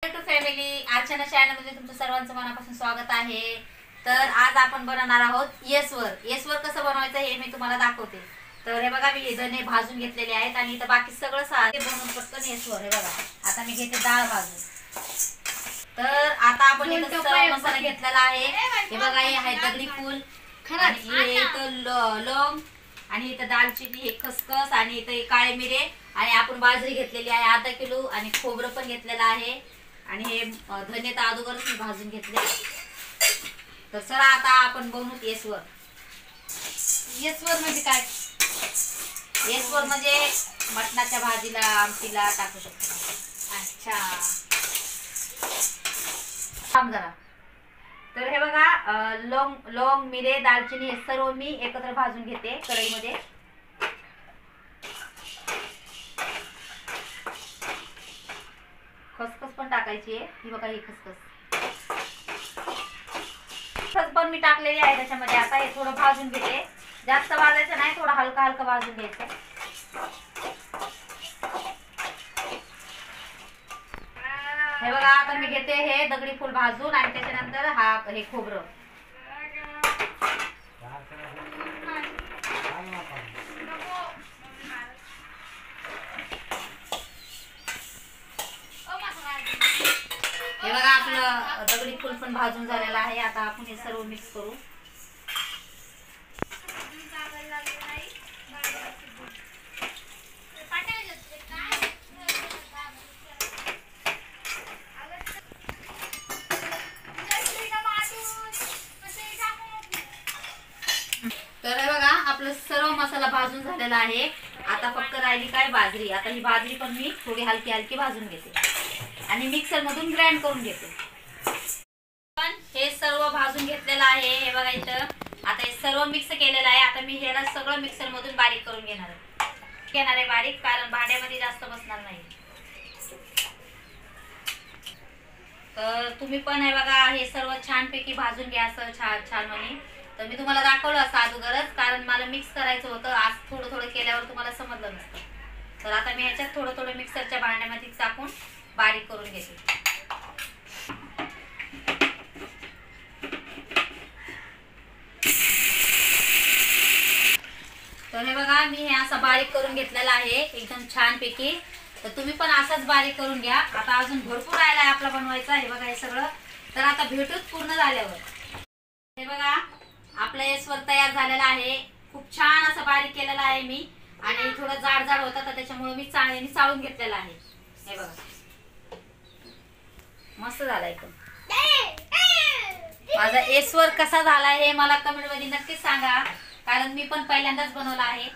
To family Archana channel मध्ये तुमचं सर्वांचं मनापासून स्वागत आहे। तर आज आपण बनवणार आहोत येसवर कसं बनवायचं हे मी तुम्हाला दाखवते। तर हे बघा मी धने भाजून घेतलेले आहेत आणि इथं बाकी सगळं साधे बनवून पटकन येसवर हे बघा। आता मी घेते डाळ भाजून। तर आता आपण इथं मसाला घेतलेला आहे। हे बघा हे आहे दगडी फूल आणि हे इथं लवंग आणि इथं दालचिनी, हे खसखस आणि इथं काळे मिरे आणि आपण बाजरी घेतलेली आहे अर्धा किलो आणि खोबरं पण घेतलेलं आहे आणि हे धने तर अगोदरच मी भाजून घेतले। तर चला आता आपण बनवू येसवर म्हणजे काय? येसवर म्हणजे मटणाच्या भाजीला आमटीला टाकू शकतो। अच्छा थांब जरा। तर हे बघा लवंग मिरे दालचिनी हे सर्व मी एकत्र भाजून घेते कढईमध्ये। खसखस पण टाकायची आहे, ही बघा ही खसखस पण मी टाकलेली आहे त्याच्यामध्ये। आता हे थोडं भाजून घेते, जास्त भाजायचं नाही, थोडं हलका भाजून घ्यायचं। हे बघा आता मी घेते हे दगडी फूल भाजून आणि त्याच्यानंतर हे खोबरं। हे बघा आपलं दगडी फूल पण भाजून झालेलं आहे। आता आपण हे सर्व मिक्स करू। तर हे बघा आपलं सर्व मसाला भाजून झालेला आहे। आता फक्त राहिली काय बाजरी। आता ही बाजरी पण मी थोडी हलकी भाजून घेते आणि मिक्सर मधून ग्राइंड करून घेते। पण हे सर्व भाजून घेतलेलं आहे। हे बघा इथं आता हे सर्व मिक्स केलेलं आहे। आता मी हे सगळं मिक्सर मधून बारीक करून घेणार आहे बारीक, कारण भांड्यामध्ये जास्त बसणार नाही। तर तुम्ही पण हे बघा हे सर्व छानपैकी भाजून घ्या असं छान म्हणे। तर मी तुम्हाला दाखवलं असं अगोदरच, कारण मला मिक्स करायचं होतं। आज थोडं केल्यावर तुम्हाला समजलं नसतं। तर आता मी ह्याच्यात थोडं मिक्सरच्या भांड्यामध्ये टाकून बारीक करून घेते। तर हे बघा मी हे असं बारीक करून घेतलेलं आहे एकदम छानपैकी। तर तुम्ही पण असंच बारीक करून घ्या। आता अजून भरपूर राहिला आहे आपला बनवायचा। हे बघा हे सगळं। तर आता भेटूच पूर्ण झाल्यावर। हे बघा आपला येसवर तयार झालेला आहे। खूप छान असं बारीक केलेला आहे मी आणि थोडं जाड होता तर त्याच्यामुळे मी चाळणीने चाळून घेतलेला आहे। हे बघा मस्त झाला एकदम। माझा येसवर कसा झाला हे मला कमेंट मध्ये नक्की सांगा, कारण मी पण पहिल्यांदाच बनवला आहे।